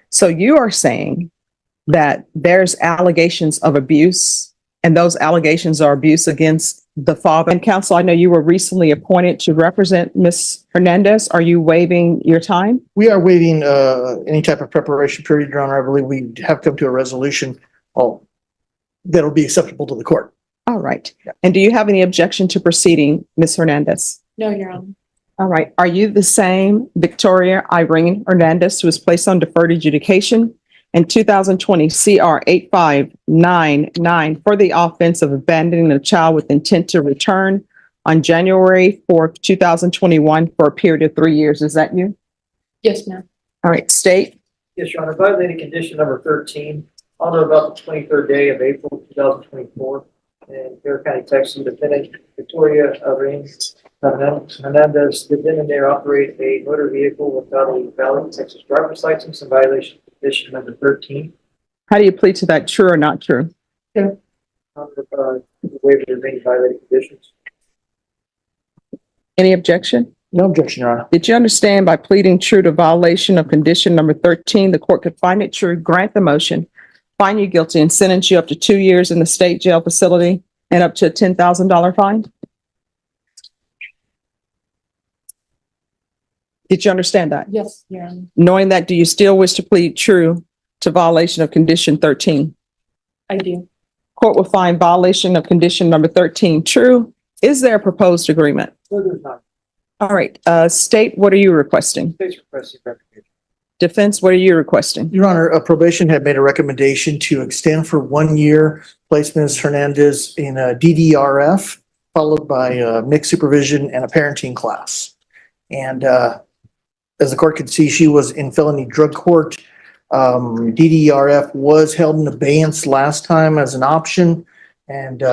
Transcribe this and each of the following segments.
So you are saying that there's allegations of abuse, and those allegations are abuse against the father. And counsel, I know you were recently appointed to represent Ms. Hernandez. Are you waiving your time? We are waiving any type of preparation period, Your Honor. I believe we have come to a resolution that'll be acceptable to the court. All right. And do you have any objection to proceeding, Ms. Hernandez? No, Your Honor. All right. Are you the same Victoria Irene Hernandez who was placed on deferred adjudication in 2020 CR 8599 for the offense of abandoning a child with intent to return on January 4th, 2021 for a period of 3 years? Is that you? Yes, ma'am. All right. State. Yes, Your Honor. Violating condition number 13 on or about the 23rd day of April 2024 in Bear County, Texas. Defendant Victoria Irene Hernandez did then and there operate a motor vehicle without a valid Texas driver's license in violation of condition number 13. How do you plead to that? True or not true? Under waiver of any violating conditions. Any objection? No objection, Your Honor. Did you understand by pleading true to violation of condition number 13, the court could find it true, grant the motion, find you guilty, and sentence you up to 2 years in the state jail facility and up to a $10,000 fine? Did you understand that? Yes, Your Honor. Knowing that, do you still wish to plead true to violation of condition 13? I do. Court will find violation of condition number 13 true. Is there a proposed agreement? So there's not. All right, state, what are you requesting? State's requesting revocation. Defense, what are you requesting? Your Honor, probation had made a recommendation to extend for 1 year, place Ms. Hernandez in a DDRF, followed by mixed supervision and a parenting class. And as the court could see, she was in felony drug court. DDRF was held in abeyance last time as an option, and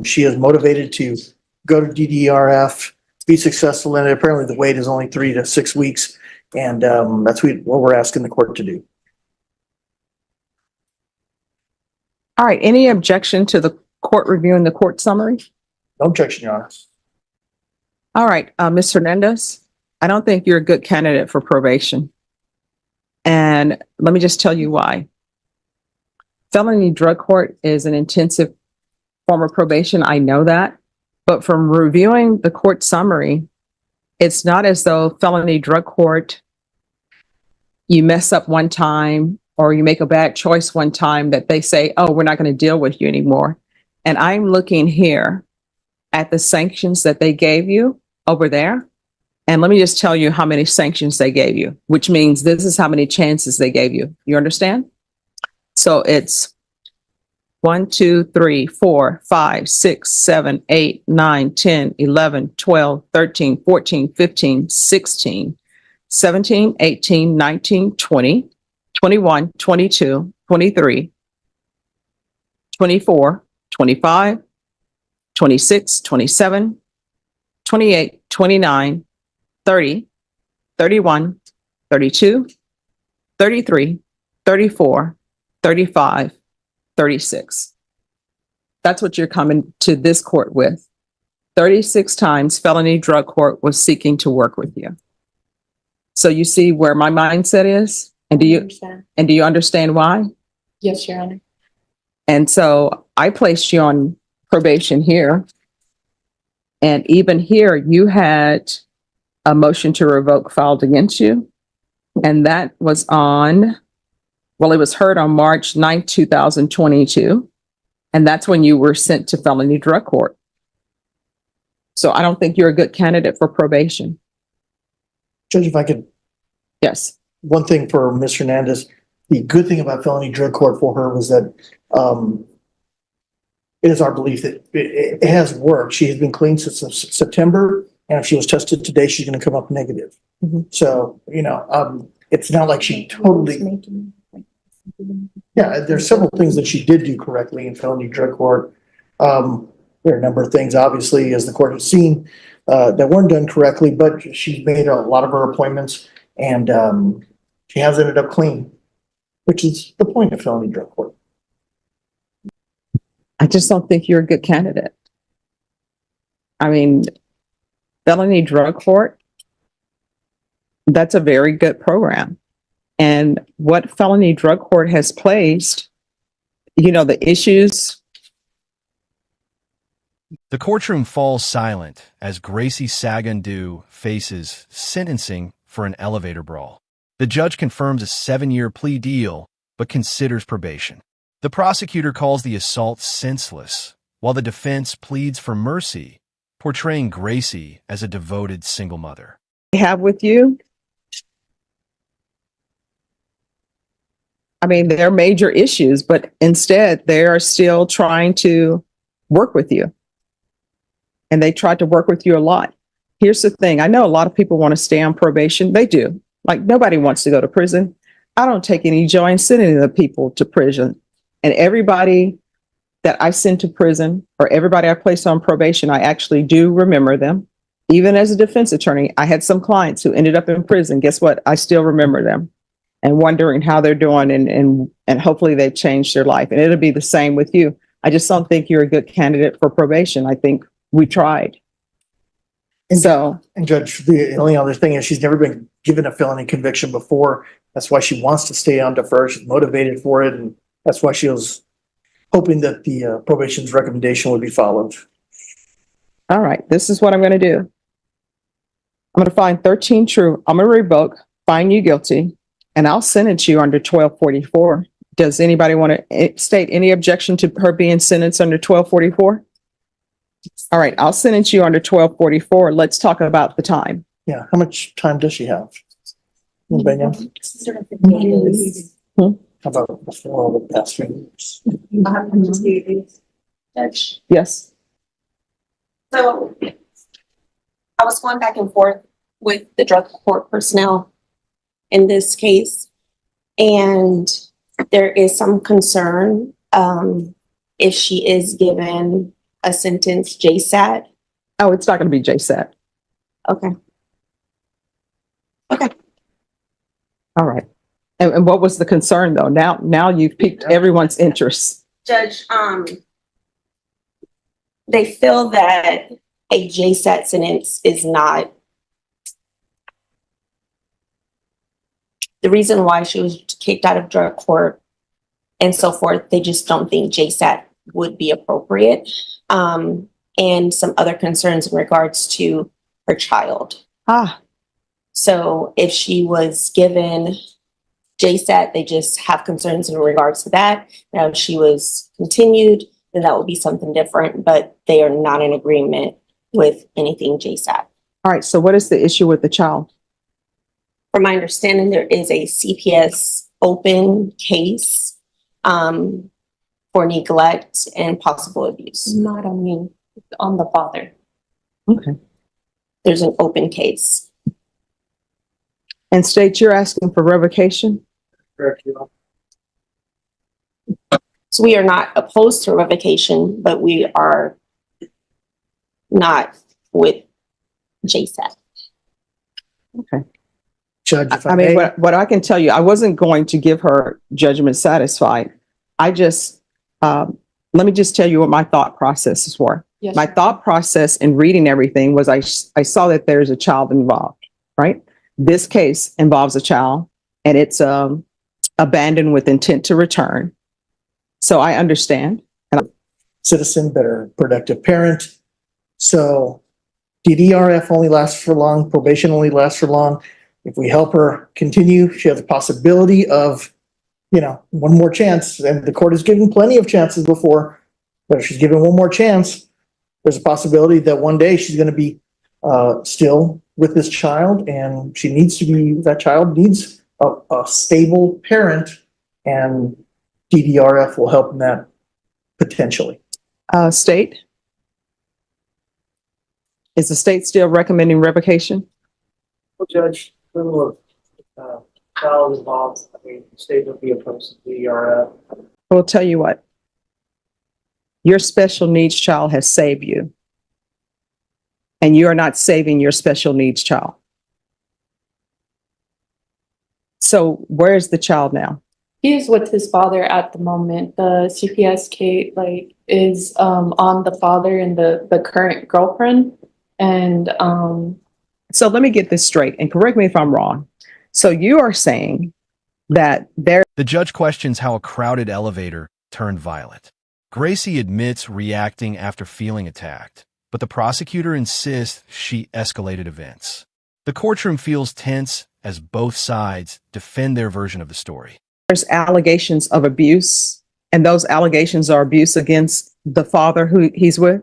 she is motivated to go to DDRF, be successful in it. Apparently the wait is only 3 to 6 weeks, and that's what we're asking the court to do. All right, any objection to the court reviewing the court summary? No objection, Your Honor. All right, Ms. Hernandez, I don't think you're a good candidate for probation. And let me just tell you why. Felony drug court is an intensive form of probation. I know that. But from reviewing the court summary, it's not as though felony drug court, you mess up one time or you make a bad choice one time that they say, oh, we're not going to deal with you anymore. And I'm looking here at the sanctions that they gave you over there. And let me just tell you how many sanctions they gave you, which means this is how many chances they gave you. You understand? So it's 1, 2, 3, 4, 5, 6, 7, 8, 9, 10, 11, 12, 13, 14, 15, 16, 17, 18, 19, 20, 21, 22, 23, 24, 25, 26, 27, 28, 29, 30, 31, 32, 33, 34, 35, 36. That's what you're coming to this court with. 36 times felony drug court was seeking to work with you. So you see where my mindset is? And do you understand why? Yes, Your Honor. And so I placed you on probation here. And even here, you had a motion to revoke filed against you. And that was on, well, it was heard on March 9th, 2022. And that's when you were sent to felony drug court. So I don't think you're a good candidate for probation. Judge, if I could, Yes. one thing for Ms. Hernandez, the good thing about felony drug court for her was that it is our belief that it has worked. She has been clean since September, and if she was tested today, she's going to come up negative. Mhm. So, it's not like she totally, yeah, there's several things that she did do correctly in felony drug court. There are a number of things, obviously, as the court has seen, that weren't done correctly, but she's made a lot of her appointments, and she has ended up clean, which is the point of felony drug court. I just don't think you're a good candidate. I mean, felony drug court, that's a very good program. And what felony drug court has placed, the issues. The courtroom falls silent as Gracie Sagandu faces sentencing for an elevator brawl. The judge confirms a 7-year plea deal, but considers probation. The prosecutor calls the assault senseless, while the defense pleads for mercy, portraying Gracie as a devoted single mother. I have with you. I mean, there are major issues, but instead they are still trying to work with you. And they tried to work with you a lot. Here's the thing. I know a lot of people want to stay on probation. They do. Like, nobody wants to go to prison. I don't take any joy in sending the people to prison. And everybody that I send to prison or everybody I place on probation, I actually do remember them. Even as a defense attorney, I had some clients who ended up in prison. Guess what? I still remember them and wondering how they're doing, and hopefully they've changed their life. And it'll be the same with you. I just don't think you're a good candidate for probation. I think we tried. And So, And Judge, the only other thing is she's never been given a felony conviction before. That's why she wants to stay on defer. She's motivated for it. And that's why she was hoping that the probation's recommendation would be followed. all right, this is what I'm going to do. I'm going to find 13 true. I'm going to revoke, find you guilty, and I'll sentence you under 1244. Does anybody want to state any objection to her being sentenced under 1244? All right, I'll sentence you under 1244. Let's talk about the time. Yeah. How much time does she have? Anybody know? How about before all the past 3 years? Judge. Yes. So I was going back and forth with the drug court personnel in this case, and there is some concern if she is given a sentence JSAT. Oh, it's not going to be JSAT. Okay. Okay. All right. And what was the concern though? Now you've piqued everyone's interest. Judge, they feel that a JSAT sentence is not the reason why she was kicked out of drug court and so forth. They just don't think JSAT would be appropriate. And some other concerns in regards to her child. So if she was given JSAT, they just have concerns in regards to that. Now, if she was continued, then that would be something different, but they are not in agreement with anything JSAT. All right. So what is the issue with the child? From my understanding, there is a CPS open case for neglect and possible abuse. Not on me, on the father. Okay. There's an open case. And state you're asking for revocation? Correct, Your Honor. So we are not opposed to revocation, but we are not with JSAT. Okay. Judge, if I mean, what I can tell you, I wasn't going to give her judgment satisfied. I just, let me just tell you what my thought processes were. Yes. My thought process in reading everything was I saw that there's a child involved, right? This case involves a child and it's abandoned with intent to return. So I understand. Citizen, better productive parent. So DDRF only lasts for long, probation only lasts for long. If we help her continue, she has a possibility of, one more chance. And the court has given plenty of chances before, but if she's given one more chance, there's a possibility that one day she's going to be still with this child, and that child needs a stable parent, and DDRF will help in that potentially. State? Is the state still recommending revocation? Well, Judge, criminal child involved, I mean, the state would be opposed to the We'll tell you what. Your special needs child has saved you. And you are not saving your special needs child. So where is the child now? He is with his father at the moment. The CPS case is on the father and the current girlfriend. And So let me get this straight and correct me if I'm wrong. So you are saying that there The judge questions how a crowded elevator turned violent. Gracie admits reacting after feeling attacked, but the prosecutor insists she escalated events. The courtroom feels tense as both sides defend their version of the story. there's allegations of abuse, and those allegations are abuse against the father who he's with?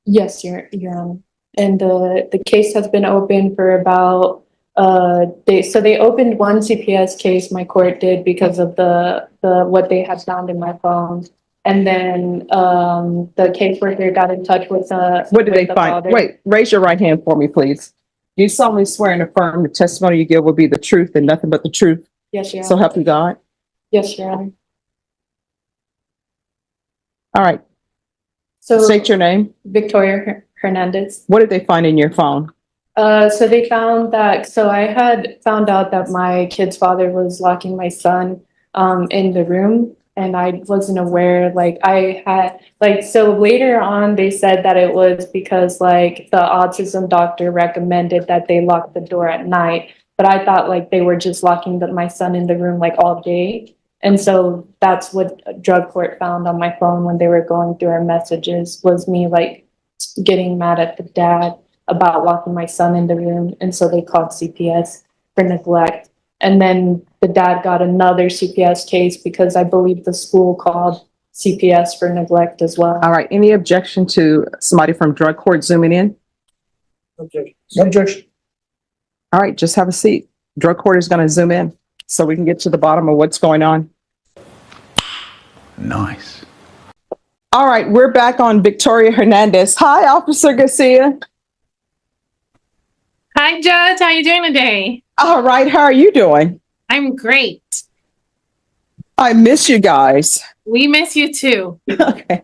Yes, Your Honor. And the case has been open for about they opened one CPS case, my court did, because of the what they had found in my phone. And then the caseworker got in touch with What did they the find? father. Wait, raise your right hand for me, please. Do you solemnly swear and affirm the testimony you give will be the truth and nothing but the truth? Yes, Your So Honor. help you God? Yes, Your Honor. All right, So state your name. Victoria Hernandez. What did they find in your phone? So they found that, so I had found out that my kid's father was locking my son in the room, and I wasn't aware, like I had, like, so later on, they said that it was because like the autism doctor recommended that they lock the door at night, but I thought like they were just locking my son in the room like all day. And so that's what drug court found on my phone when they were going through our messages, was me like getting mad at the dad about locking my son in the room. And so they called CPS for neglect. And then the dad got another CPS case because I believe the school called CPS for neglect as well. All right, any objection to somebody from drug court zooming in? Objection. No objection. All right, just have a seat. Drug court is going to zoom in so we can get to the bottom of what's going on. Nice. All right, we're back on Victoria Hernandez. Hi, Officer Garcia. Hi, Judge. How you doing today? All right, how are you doing? I'm great. I miss you guys. We miss you too. Okay.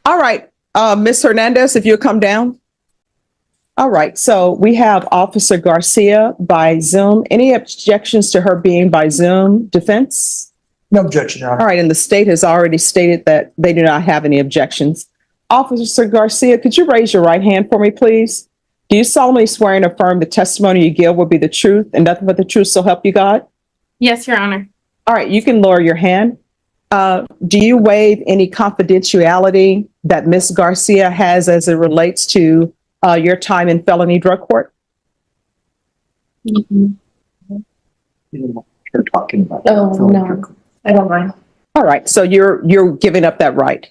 All right, Miss Hernandez, if you'll come down. All right, so we have Officer Garcia by Zoom. Any objections to her being by Zoom? Defense? No objection, Your Honor. All right, and the state has already stated that they do not have any objections. Officer Garcia, could you raise your right hand for me, please? Do you solemnly swear and affirm the testimony you give will be the truth and nothing but the truth, so help you God? Yes, Your Honor. All right, you can lower your hand. Do you waive any confidentiality that Ms. Garcia has as it relates to your time in felony drug court? Mhm. You're talking about. Oh, no, I don't mind. All right, so you're giving up that right.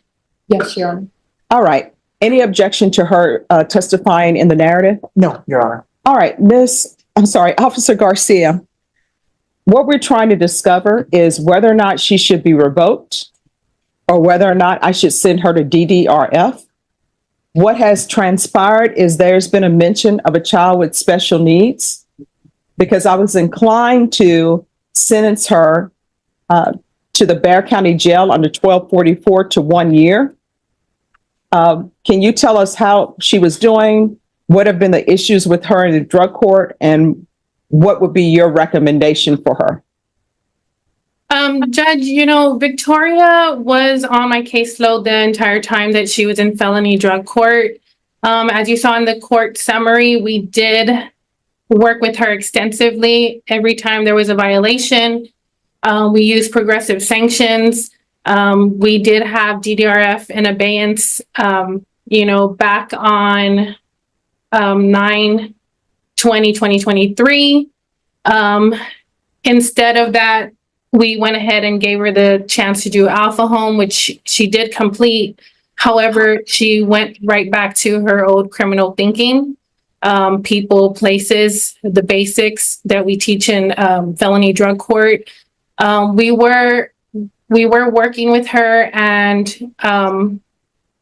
Yes, Your Honor. All right. Any objection to her testifying in the narrative? No, Your Honor. All right, Officer Garcia, what we're trying to discover is whether or not she should be revoked or whether or not I should send her to DDRF. What has transpired is there's been a mention of a child with special needs because I was inclined to sentence her to the Bexar County Jail under 1244 to 1 year. Can you tell us how she was doing? What have been the issues with her in the drug court, and what would be your recommendation for her? Judge, Victoria was on my caseload the entire time that she was in felony drug court. As you saw in the court summary, we did work with her extensively. Every time there was a violation, we used progressive sanctions. We did have DDRF in abeyance, back on 9/20/2023. Instead of that, we went ahead and gave her the chance to do Alpha Home, which she did complete. However, she went right back to her old criminal thinking, people, places, the basics that we teach in felony drug court. We were working with her, and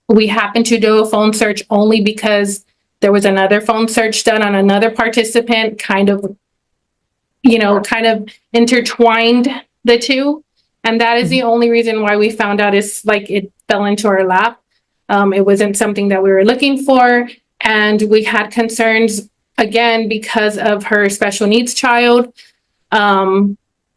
we happened to do a phone search only because there was another phone search done on another participant, kind of intertwined the two. And that is the only reason why we found out is like it fell into our lap. It wasn't something that we were looking for. And we had concerns, again, because of her special needs child.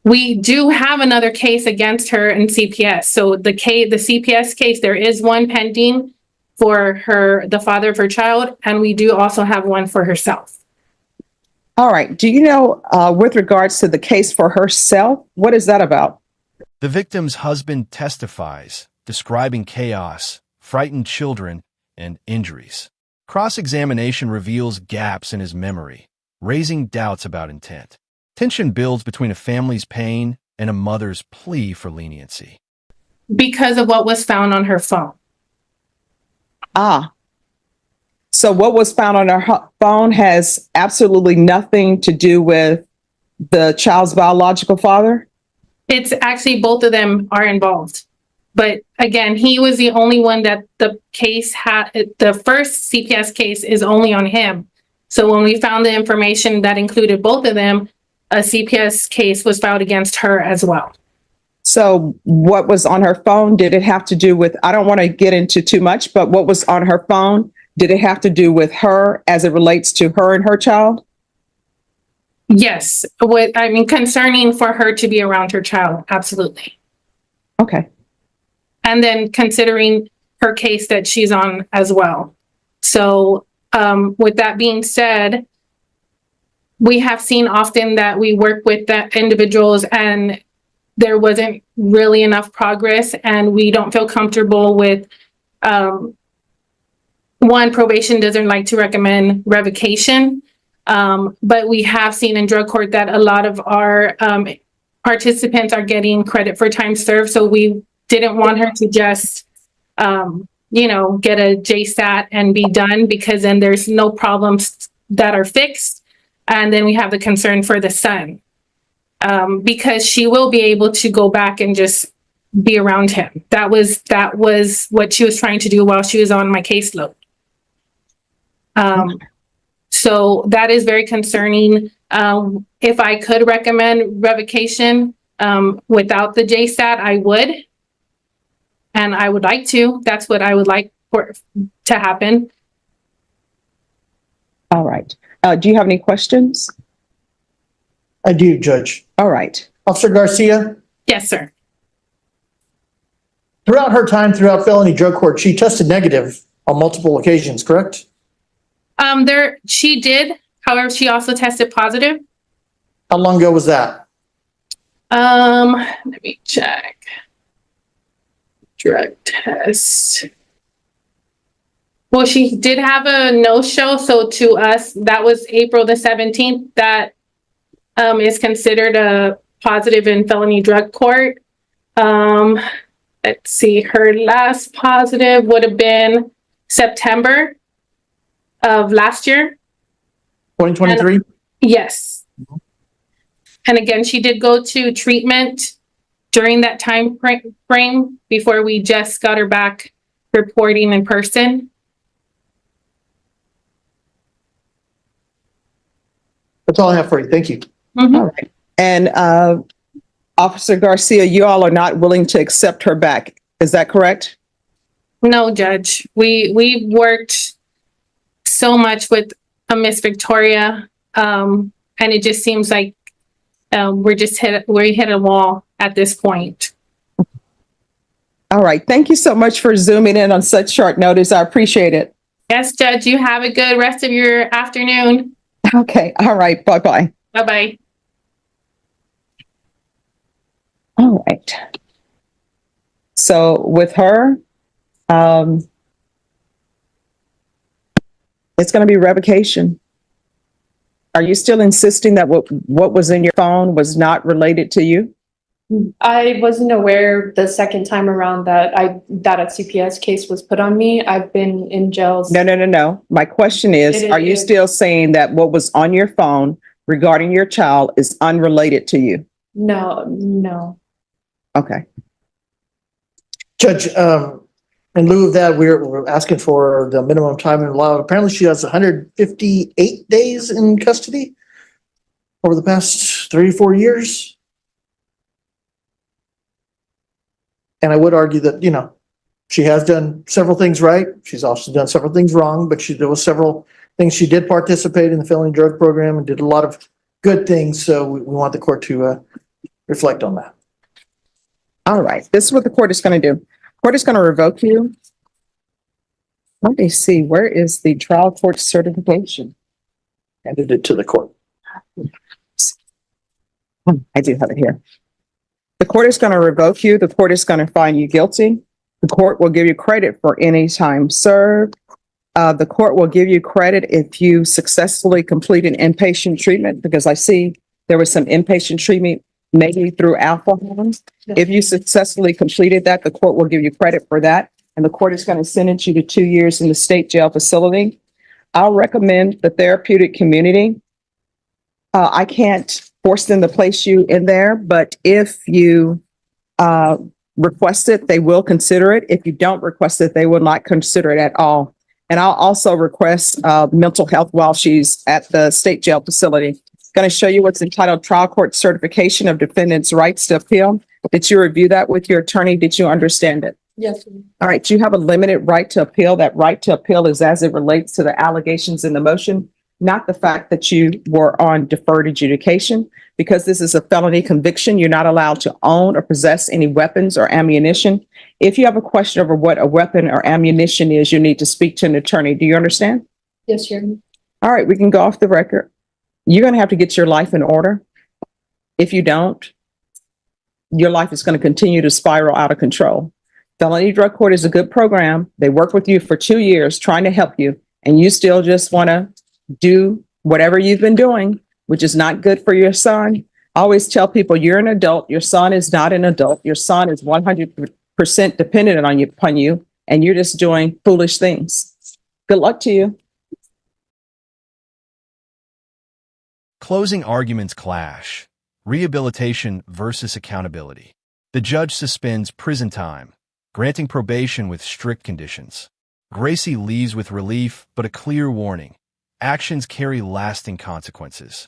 We do have another case against her in CPS. So the CPS case, there is one pending for the father of her child, and we do also have one for herself. All right. Do you know, with regards to the case for herself, what is that about? The victim's husband testifies, describing chaos, frightened children, and injuries. Cross-examination reveals gaps in his memory, raising doubts about intent. Tension builds between a family's pain and a mother's plea for leniency. Because of what was found on her phone. Ah. So what was found on her phone has absolutely nothing to do with the child's biological father? It's actually both of them are involved. But again, he was the only one that the case had. The first CPS case is only on him. So when we found the information that included both of them, a CPS case was filed against her as well. So what was on her phone? Did it have to do with, I don't want to get into too much, but what was on her phone? Did it have to do with her as it relates to her and her child? Yes, concerning for her to be around her child, absolutely. Okay. And then considering her case that she's on as well. So with that being said, we have seen often that we work with the individuals and there wasn't really enough progress and we don't feel comfortable with, one, probation doesn't like to recommend revocation. But we have seen in drug court that a lot of our participants are getting credit for time served. So we didn't want her to just, get a JSAT and be done, because then there's no problems that are fixed. And then we have the concern for the son, because she will be able to go back and just be around him. That was what she was trying to do while she was on my caseload. So that is very concerning. If I could recommend revocation without the JSAT, I would. And I would like to. That's what I would like to happen. All right. Do you have any questions? I do, Judge. All right. Officer Garcia, Yes, sir. throughout her time throughout felony drug court, she tested negative on multiple occasions, correct? She did. However, she also tested positive. How long ago was that? Let me check. Drug test. Well, she did have a no-show. So to us, that was April the 17th. That is considered a positive in felony drug court. Let's see, her last positive would have been September of last year. 2023? Yes. And again, she did go to treatment during that time frame before we just got her back reporting in person. That's all I have for you. Thank you. Mhm. All right. And Officer Garcia, you all are not willing to accept her back. Is that correct? No, Judge. We worked so much with Miss Victoria, and it just seems like we hit a wall at this point. All right. Thank you so much for zooming in on such short notice. I appreciate it. Yes, Judge. You have a good rest of your afternoon. Okay. All right. Bye-bye. Bye-bye. All right. So with her, it's going to be revocation. Are you still insisting that what was in your phone was not related to you? I wasn't aware the second time around that a CPS case was put on me. I've been in jails. No. My question is, are you still saying that what was on your phone regarding your child is unrelated to you? No. Okay. Judge, in lieu of that, we're asking for the minimum time in law. Apparently she has 158 days in custody over the past 3 or 4 years. And I would argue that, she has done several things right. She's also done several things wrong, but there was several things. She did participate in the felony drug program and did a lot of good things. So we want the court to reflect on that. All right. This is what the court is going to do. Court is going to revoke you. Let me see. Where is the trial court certification? Handed it to the court. I do have it here. The court is going to revoke you. The court is going to find you guilty. The court will give you credit for any time served. The court will give you credit if you successfully complete an inpatient treatment, because I see there was some inpatient treatment maybe through alcohol. If you successfully completed that, the court will give you credit for that. And the court is going to sentence you to 2 years in the state jail facility. I'll recommend the therapeutic community. I can't force them to place you in there, but if you request it, they will consider it. If you don't request it, they will not consider it at all. And I'll also request mental health while she's at the state jail facility. Going to show you what's entitled Trial Court Certification of Defendant's Rights to Appeal. Did you review that with your attorney? Did you understand it? Yes. All right. You have a limited right to appeal. That right to appeal is as it relates to the allegations in the motion, not the fact that you were on deferred adjudication. Because this is a felony conviction, you're not allowed to own or possess any weapons or ammunition. If you have a question over what a weapon or ammunition is, you need to speak to an attorney. Do you understand? Yes, Your Honor. All right, we can go off the record. You're going to have to get your life in order. If you don't, your life is going to continue to spiral out of control. Felony Drug Court is a good program. They work with you for 2 years trying to help you, and you still just want to do whatever you've been doing, which is not good for your son. I always tell people you're an adult. Your son is not an adult. Your son is 100% dependent on you, upon you, and you're just doing foolish things. Good luck to you. Closing arguments clash. Rehabilitation versus accountability. The judge suspends prison time, granting probation with strict conditions. Gracie leaves with relief, but a clear warning. Actions carry lasting consequences.